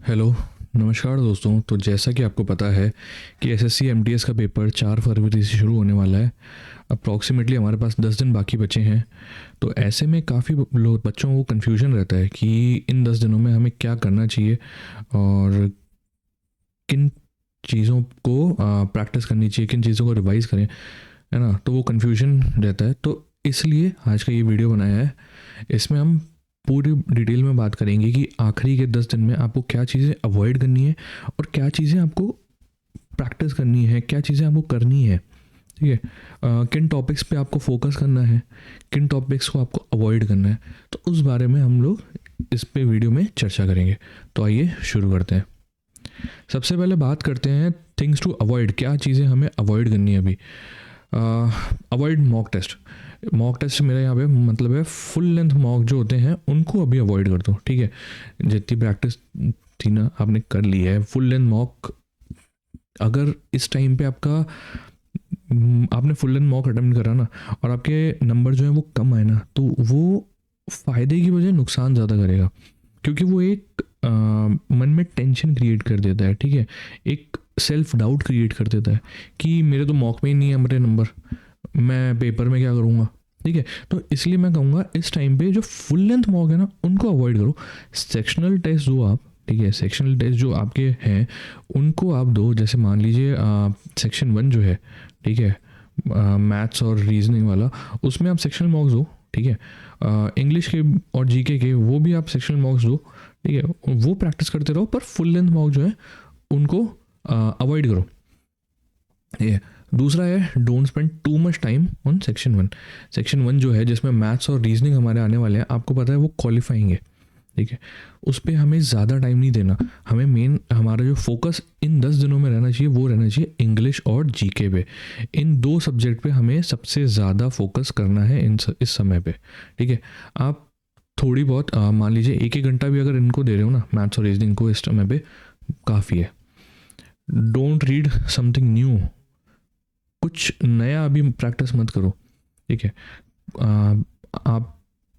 Hello, नमस्कार दोस्तों। तो जैसा कि आपको पता है कि एसएससी एमटीएस का पेपर 4 फरवरी से शुरू होने वाला है। अप्रॉक्सीमेटली हमारे पास 10 दिन बाकी बचे हैं। तो ऐसे में काफ़ी लोग बच्चों को कन्फ्यूजन रहता है कि इन 10 दिनों में हमें क्या करना चाहिए और किन चीज़ों को प्रैक्टिस करनी चाहिए, किन चीज़ों को रिवाइज़ करें, है ना। तो वो कन्फ्यूजन रहता है। तो इसलिए आज का ये वीडियो बनाया है। इसमें हम पूरी डिटेल में बात करेंगे कि आखिरी के 10 दिन में आपको क्या चीज़ें अवॉइड करनी है और क्या चीज़ें आपको प्रैक्टिस करनी है, क्या चीज़ें आपको करनी है। ठीक है। किन टॉपिक्स पे आपको फोकस करना है, किन टॉपिक्स को आपको अवॉइड करना है। तो उस बारे में हम लोग इस पे वीडियो में चर्चा करेंगे। तो आइए शुरू करते हैं। सबसे पहले बात करते हैं थिंग्स टू अवॉइड, क्या चीज़ें हमें अवॉइड करनी है अभी। Avoid mock test. Mock test मेरा यहाँ पे मतलब है फुल लेंथ मॉक जो होते हैं उनको अभी अवॉइड कर दो। ठीक है, जितनी प्रैक्टिस थी ना आपने कर ली है। फुल लेंथ मॉक अगर इस टाइम पे आपने फुल लेंथ मॉक अटेम्प्ट करा ना और आपके नंबर जो है वो कम आए ना, तो वो फ़ायदे की बजाय नुकसान ज़्यादा करेगा। क्योंकि वो एक मन में टेंशन क्रिएट कर देता है। ठीक है, एक सेल्फ डाउट क्रिएट कर देता है कि मेरे तो मॉक में ही नहीं है मेरे नंबर, मैं पेपर में क्या करूँगा। ठीक है, तो इसलिए मैं कहूँगा इस टाइम पे जो फुल लेंथ मॉक है ना उनको अवॉइड करो। सेक्शनल टेस्ट जो आप, ठीक है, सेक्शनल टेस्ट जो आपके हैं उनको आप दो। जैसे मान लीजिए सेक्शन 1 जो है, ठीक है, मैथ्स और रीजनिंग वाला, उसमें आप सेक्शनल मॉक्स दो। ठीक है, इंग्लिश के और जीके के वो भी आप सेक्शनल मॉक्स दो। ठीक है, वो प्रैक्टिस करते रहो, पर फुल लेंथ मॉक जो है उनको अवॉइड करो। ये दूसरा है don't spend too much time on section 1। Section 1 जो है जिसमें मैथ्स और रीजनिंग हमारे आने वाले हैं, आपको पता है वो क्वालिफाइंग है। ठीक है, उस पर हमें ज़्यादा टाइम नहीं देना। हमें मेन हमारा जो फोकस इन 10 दिनों में रहना चाहिए वो रहना चाहिए इंग्लिश और जीके पे। इन दो सब्जेक्ट पे हमें सबसे ज़्यादा फोकस करना है इस समय पे। ठीक है, आप थोड़ी बहुत मान लीजिए 1-1 घंटा भी अगर इनको दे रहे हो ना, मैथ्स और रीजनिंग को, इस समय पे काफ़ी है। डोंट रीड समथिंग न्यू, कुछ नया अभी प्रैक्टिस मत करो। ठीक है, आप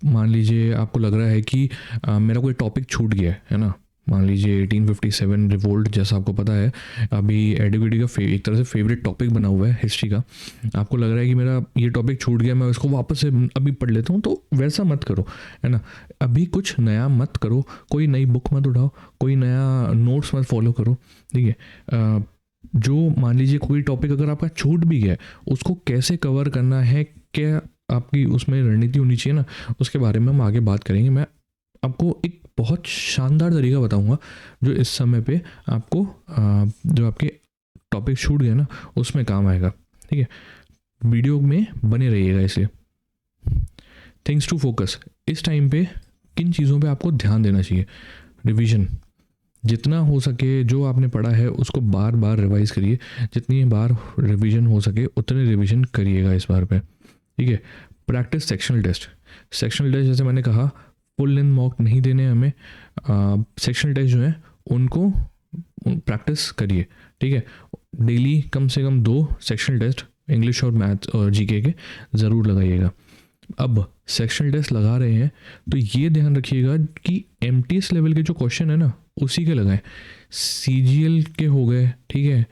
मान लीजिए आपको लग रहा है कि मेरा कोई टॉपिक छूट गया है ना। मान लीजिए 1857 रिवोल्ट, जैसा आपको पता है अभी एडुकेटी का एक तरह से फेवरेट टॉपिक बना हुआ है हिस्ट्री का। आपको लग रहा है कि मेरा ये टॉपिक छूट गया, मैं इसको वापस से अभी पढ़ लेता हूँ, तो वैसा मत करो, है ना। अभी कुछ नया मत करो, कोई नई बुक मत उठाओ, कोई नया नोट्स मत फॉलो करो। ठीक है, जो मान लीजिए कोई टॉपिक अगर आपका छूट भी गया, उसको कैसे कवर करना है, क्या आपकी उसमें रणनीति होनी चाहिए ना, उसके बारे में हम आगे बात करेंगे। मैं आपको एक बहुत शानदार तरीका बताऊंगा जो इस समय पे आपको जो आपके टॉपिक छूट गए ना उसमें काम आएगा। ठीक है, वीडियो में बने रहिएगा। इसलिए थिंग्स टू फोकस, इस टाइम पे किन चीज़ों पे आपको ध्यान देना चाहिए। रिवीजन, जितना हो सके जो आपने पढ़ा है उसको बार बार रिवाइज करिए। जितनी बार रिवीजन हो सके उतने रिवीजन करिएगा इस बार पे। ठीक है, practice sectional test. Sectional test जैसे मैंने कहा फुल लेंथ मॉक नहीं देने हमें। सेक्शनल टेस्ट जो है उनको प्रैक्टिस करिए। ठीक है, डेली कम से कम 2 सेक्शनल टेस्ट इंग्लिश और मैथ्स और जीके के ज़रूर लगाइएगा। अब सेक्शनल टेस्ट लगा रहे हैं तो ये ध्यान रखिएगा कि एमटीएस लेवल के जो क्वेश्चन है ना उसी के लगाएं। सीजीएल के हो गए, ठीक है,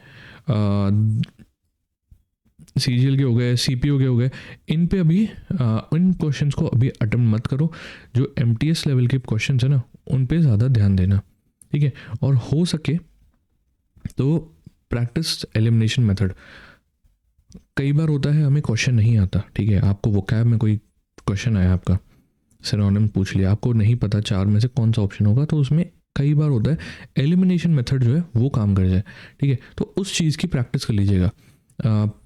सीजीएल के हो गए, सीपीओ के हो गए, इन पे अभी इन क्वेश्चंस को अभी अटेम्प्ट मत करो। जो एमटीएस लेवल के क्वेश्चंस है ना उन पे ज़्यादा ध्यान देना। ठीक है, और हो सके तो प्रैक्टिस एलिमिनेशन मेथड। कई बार होता है हमें क्वेश्चन नहीं आता, ठीक है, आपको वोकैब में कोई क्वेश्चन आया, आपका सिनोनिम पूछ लिया, आपको नहीं पता 4 में से कौन सा ऑप्शन होगा, तो उसमें कई बार होता है एलिमिनेशन मेथड जो है वो काम कर जाए। ठीक है, तो उस चीज़ की प्रैक्टिस कर लीजिएगा।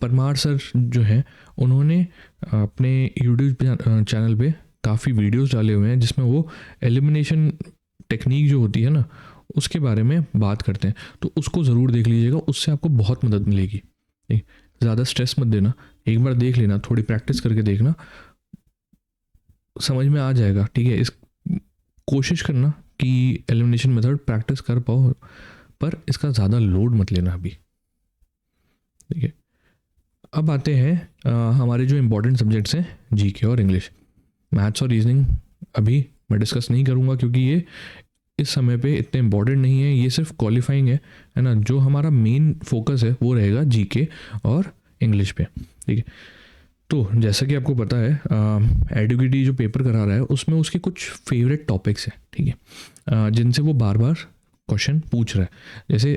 परमार सर जो हैं उन्होंने अपने यूट्यूब चैनल पे काफ़ी वीडियोस डाले हुए हैं जिसमें वो एलिमिनेशन टेक्निक जो होती है ना उसके बारे में बात करते हैं। तो उसको ज़रूर देख लीजिएगा, उससे आपको बहुत मदद मिलेगी। ठीक, ज़्यादा स्ट्रेस मत देना, एक बार देख लेना, थोड़ी प्रैक्टिस करके देखना, समझ में आ जाएगा। ठीक है, इस कोशिश करना कि एलिमिनेशन मेथड प्रैक्टिस कर पाओ, पर इसका ज़्यादा लोड मत लेना अभी। ठीक है, अब आते हैं हमारे जो इम्पोर्टेंट सब्जेक्ट्स हैं जीके और इंग्लिश। मैथ्स और रीजनिंग अभी मैं डिस्कस नहीं करूँगा क्योंकि ये इस समय पे इतने इम्पॉर्टेंट नहीं है, ये सिर्फ क्वालिफाइंग है ना। जो हमारा मेन फोकस है वो रहेगा जीके और इंग्लिश पे, ठीक है। तो जैसा कि आपको पता है एडुकेटी जो पेपर करा रहा है उसमें उसके कुछ फेवरेट टॉपिक्स हैं, ठीक है, जिनसे वो बार बार क्वेश्चन पूछ रहा है। जैसे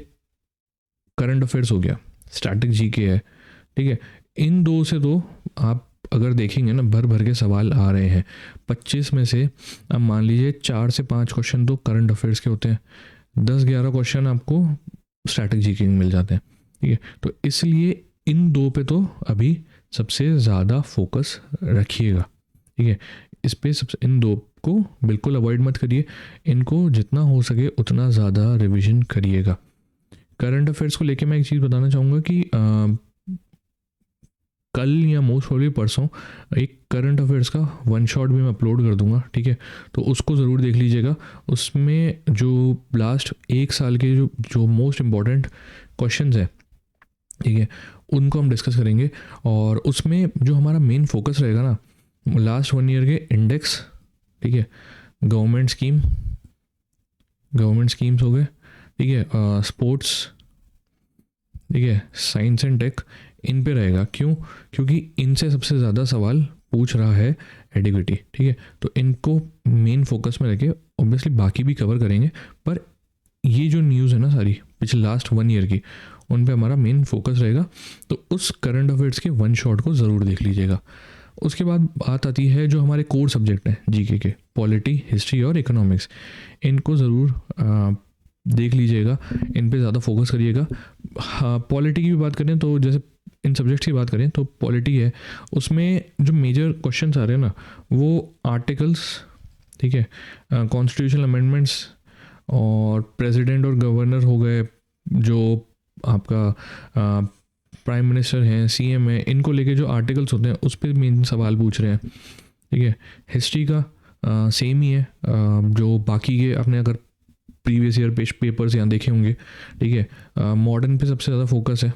करंट अफेयर्स हो गया, स्टैटिक जीके है, ठीक है। इन दो से तो आप अगर देखेंगे ना भर भर के सवाल आ रहे हैं। 25 में से अब मान लीजिए 4 से 5 क्वेश्चन तो करंट अफेयर्स के होते हैं, 10-11 क्वेश्चन आपको स्टैटिक जीके में मिल जाते हैं, ठीक है। तो इसलिए इन दो पे तो अभी सबसे ज़्यादा फोकस रखिएगा, ठीक है। इस पे सबसे इन दो को बिल्कुल अवॉइड मत करिए, इनको जितना हो सके उतना ज़्यादा रिवीजन करिएगा। करंट अफेयर्स को लेके मैं एक चीज़ बताना चाहूँगा कि कल या मोस्ट प्रोबेबली परसों एक करंट अफेयर्स का वन शॉट भी मैं अपलोड कर दूंगा, ठीक है। तो उसको ज़रूर देख लीजिएगा। उसमें जो लास्ट एक साल के जो मोस्ट इम्पॉर्टेंट क्वेश्चंस हैं, ठीक है, उनको हम डिस्कस करेंगे। और उसमें जो हमारा मेन फोकस रहेगा ना, लास्ट 1 ईयर के इंडेक्स, ठीक है, गवर्नमेंट स्कीम्स हो गए, ठीक है, स्पोर्ट्स, ठीक है, साइंस एंड टेक, इन पे रहेगा। क्यों? क्योंकि इनसे सबसे ज़्यादा सवाल पूछ रहा है एडुकेटी, ठीक है। तो इनको मेन फोकस में रखे, ऑब्वियसली बाकी भी कवर करेंगे, पर ये जो न्यूज़ है ना सारी पिछले लास्ट 1 ईयर की, उन पे हमारा मेन फोकस रहेगा। तो उस करंट अफेयर्स के वन शॉट को ज़रूर देख लीजिएगा। उसके बाद बात आती है जो हमारे कोर सब्जेक्ट हैं जीके के, पॉलिटी, हिस्ट्री और इकोनॉमिक्स। इनको ज़रूर देख लीजिएगा, इन पे ज़्यादा फोकस करिएगा। हाँ, पॉलिटी की भी बात करें तो जैसे इन सब्जेक्ट्स की बात करें तो पॉलिटी है, उसमें जो मेजर क्वेश्चंस आ रहे हैं ना वो आर्टिकल्स, ठीक है, कॉन्स्टिट्यूशनल अमेंडमेंट्स और प्रेसिडेंट और गवर्नर हो गए, जो आपका प्राइम मिनिस्टर हैं, सीएम है, इनको लेके जो आर्टिकल्स होते हैं उस पर मेन सवाल पूछ रहे हैं, ठीक है। हिस्ट्री का सेम ही है, जो बाकी के अपने अगर प्रीवियस ईयर पेपर्स यहाँ देखे होंगे, ठीक है। मॉडर्न पे सबसे ज़्यादा फोकस है,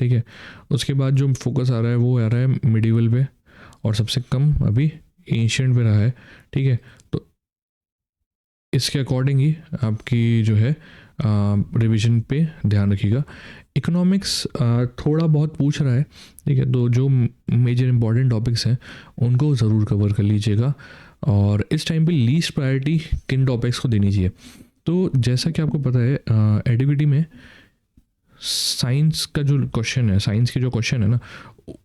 ठीक है। उसके बाद जो फोकस आ रहा है वो आ रहा है मिडिवल पे, और सबसे कम अभी एंशिएंट पे रहा है, ठीक है। तो इसके अकॉर्डिंग ही आपकी जो है रिवीजन पे ध्यान रखिएगा। इकोनॉमिक्स थोड़ा बहुत पूछ रहा है, ठीक है। तो जो मेजर इंपॉर्टेंट टॉपिक्स हैं उनको ज़रूर कवर कर लीजिएगा। और इस टाइम पे लीस्ट प्रायोरिटी किन टॉपिक्स को देनी चाहिए? तो जैसा कि आपको पता है एडुकेटी में साइंस का जो क्वेश्चन है, साइंस के जो क्वेश्चन है ना,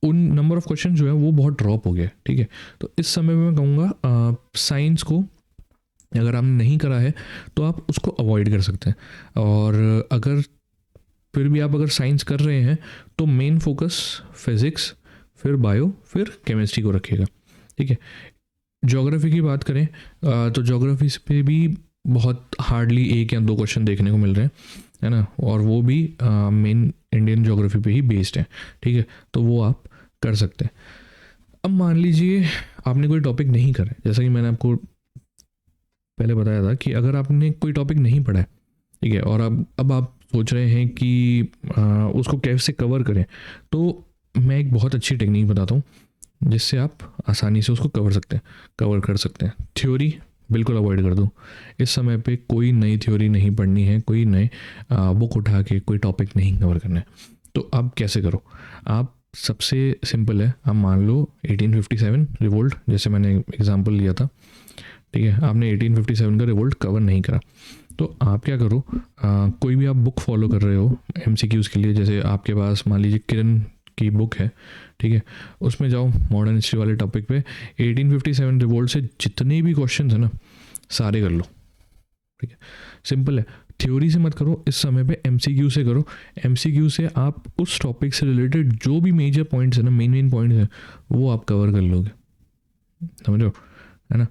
उन नंबर ऑफ क्वेश्चन जो है वो बहुत ड्रॉप हो गया, ठीक है। तो इस समय में मैं कहूँगा साइंस को अगर आपने नहीं करा है तो आप उसको अवॉइड कर सकते हैं। और अगर फिर भी आप अगर साइंस कर रहे हैं तो मेन फोकस फिज़िक्स, फिर बायो, फिर केमिस्ट्री को रखिएगा, ठीक है। ज्योग्राफी की बात करें तो ज्योग्राफी पे भी बहुत हार्डली 1 या 2 क्वेश्चन देखने को मिल रहे हैं, है ना, और वो भी मेन इंडियन ज्योग्राफी पे ही बेस्ड है, ठीक है। तो वो आप कर सकते हैं। अब मान लीजिए आपने कोई टॉपिक नहीं करा है, जैसा कि मैंने आपको पहले बताया था कि अगर आपने कोई टॉपिक नहीं पढ़ा है, ठीक है, और अब आप सोच रहे हैं कि उसको कैसे कवर करें, तो मैं एक बहुत अच्छी टेक्निक बताता हूँ जिससे आप आसानी से उसको कवर कर सकते हैं। थ्योरी बिल्कुल अवॉइड कर दो। इस समय पे कोई नई थ्योरी नहीं पढ़नी है, कोई नए बुक उठा के कोई टॉपिक नहीं कवर करना है। तो आप कैसे करो? आप सबसे सिंपल है, आप मान लो 1857 रिवोल्ट, जैसे मैंने एग्जांपल लिया था, ठीक है। आपने 1857 का रिवोल्ट कवर नहीं करा, तो आप क्या करो, कोई भी आप बुक फॉलो कर रहे हो एमसीक्यूज़ के लिए, जैसे आपके पास मान लीजिए किरण की बुक है, ठीक है, उसमें जाओ मॉडर्न हिस्ट्री वाले टॉपिक पे 1857 रिवोल्ट से जितने भी क्वेश्चन है ना सारे कर लो, ठीक है। सिंपल है, थ्योरी से मत करो, इस समय पे एमसीक्यू से करो। एमसीक्यू से आप उस टॉपिक से रिलेटेड जो भी मेजर पॉइंट्स है ना, मेन पॉइंट्स हैं, वो आप कवर कर लोगे, समझ लो, है ना।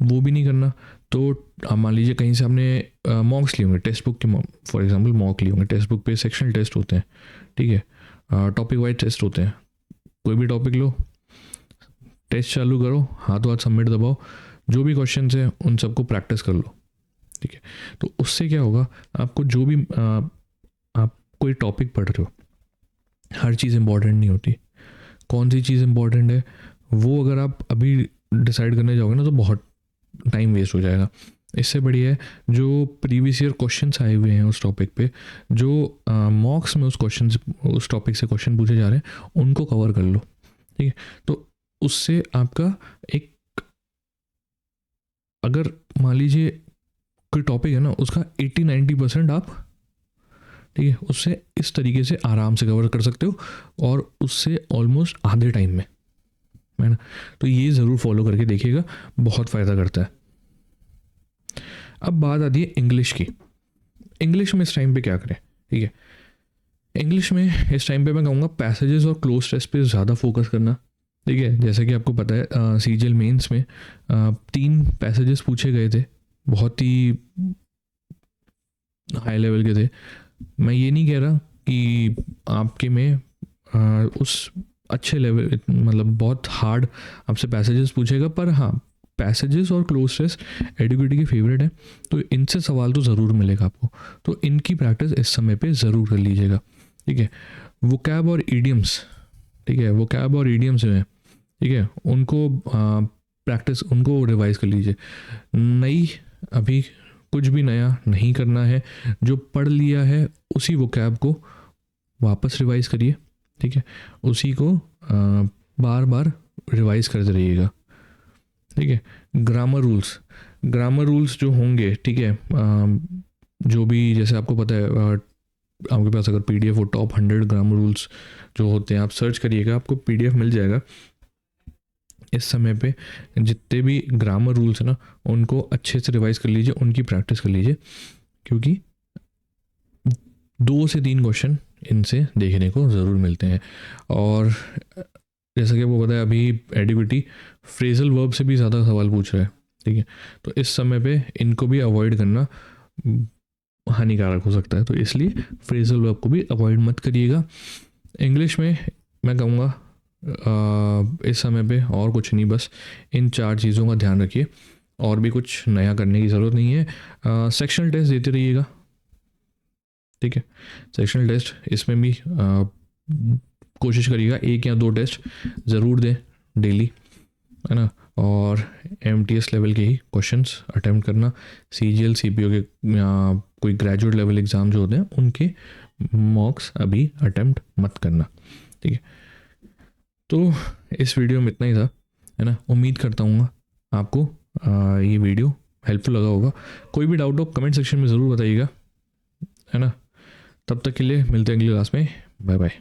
वो भी नहीं करना तो आप मान लीजिए कहीं से आपने मॉक्स लिए होंगे, टेक्स्ट बुक के फॉर एग्जांपल मॉक लिए होंगे, टेक्स्ट बुक पे सेक्शनल टेस्ट होते हैं, ठीक है, टॉपिक वाइज टेस्ट होते हैं। कोई भी टॉपिक लो, टेस्ट चालू करो, हाथों हाथ सबमिट दबाओ, जो भी क्वेश्चन है उन सबको प्रैक्टिस कर लो, ठीक है। तो उससे क्या होगा, आपको जो भी आप कोई टॉपिक पढ़ रहे हो, हर चीज़ इंपॉर्टेंट नहीं होती। कौन सी चीज़ इंपॉर्टेंट है वो अगर आप अभी डिसाइड करने जाओगे ना तो बहुत टाइम वेस्ट हो जाएगा। इससे बढ़िया है जो प्रीवियस ईयर क्वेश्चंस आए हुए हैं उस टॉपिक पे, जो मॉक्स में उस टॉपिक से क्वेश्चन पूछे जा रहे हैं, उनको कवर कर लो, ठीक है। तो उससे आपका एक, अगर मान लीजिए कोई टॉपिक है ना, उसका 80-90% आप, ठीक है, उससे इस तरीके से आराम से कवर कर सकते हो, और उससे ऑलमोस्ट आधे टाइम में, है ना। तो ये ज़रूर फॉलो करके देखिएगा, बहुत फ़ायदा करता है। अब बात आती है इंग्लिश की। इंग्लिश में इस टाइम पे क्या करें, ठीक है। इंग्लिश में इस टाइम पे मैं कहूँगा पैसेजेस और क्लोज टेस्ट पे ज़्यादा फोकस करना, ठीक है। जैसे कि आपको पता है सीजीएल मेंस में 3 पैसेजेस पूछे गए थे, बहुत ही हाई लेवल के थे। मैं ये नहीं कह रहा कि आपके में उस अच्छे लेवल, मतलब बहुत हार्ड आपसे पैसेजेस पूछेगा, पर हाँ, पैसेजेस और क्लोज टेस्ट एडुकेटी के फेवरेट है, तो इनसे सवाल तो ज़रूर मिलेगा आपको। तो इनकी प्रैक्टिस इस समय पे ज़रूर कर लीजिएगा, ठीक है। वोकैब और ईडियम्स, ठीक है, वोकैब और ईडियम्स जो हैं, ठीक है, उनको प्रैक्टिस, उनको रिवाइज कर लीजिए। नई, अभी कुछ भी नया नहीं करना है, जो पढ़ लिया है उसी वोकैब को वापस रिवाइज करिए, ठीक है। उसी को बार बार रिवाइज करते रहिएगा, ठीक है। ग्रामर रूल्स जो होंगे, ठीक है, जो भी, जैसे आपको पता है आपके पास अगर पीडीएफ हो, टॉप 100 ग्रामर रूल्स जो होते हैं, आप सर्च करिएगा, आपको पीडीएफ मिल जाएगा। इस समय पे जितने भी ग्रामर रूल्स हैं ना, उनको अच्छे से रिवाइज कर लीजिए, उनकी प्रैक्टिस कर लीजिए, क्योंकि 2 से 3 क्वेश्चन इनसे देखने को ज़रूर मिलते हैं। और जैसा कि आपको पता है, अभी एडुकेटी फ्रेजल वर्ब से भी ज़्यादा सवाल पूछ रहा है, ठीक है। तो इस समय पे इनको भी अवॉइड करना हानिकारक हो सकता है, तो इसलिए फ्रेजल वर्ब को भी अवॉइड मत करिएगा। इंग्लिश में मैं कहूँगा इस समय पे और कुछ नहीं, बस इन 4 चीज़ों का ध्यान रखिए, और भी कुछ नया करने की ज़रूरत नहीं है। सेक्शनल टेस्ट देते रहिएगा, ठीक है। सेक्शनल टेस्ट इसमें भी कोशिश करिएगा 1 या 2 टेस्ट ज़रूर दें डेली, है ना। और एमटीएस लेवल के ही क्वेश्चंस अटेम्प्ट करना। सीजीएल सीपीओ के या कोई ग्रेजुएट लेवल एग्ज़ाम जो होते हैं, उनके मॉक्स अभी अटेम्प्ट मत करना, ठीक है। तो इस वीडियो में इतना ही था, है ना। उम्मीद करता हूँ आपको ये वीडियो हेल्पफुल लगा होगा। कोई भी डाउट हो कमेंट सेक्शन में ज़रूर बताइएगा, है ना। तब तक के लिए मिलते हैं अगली क्लास में। Bye bye.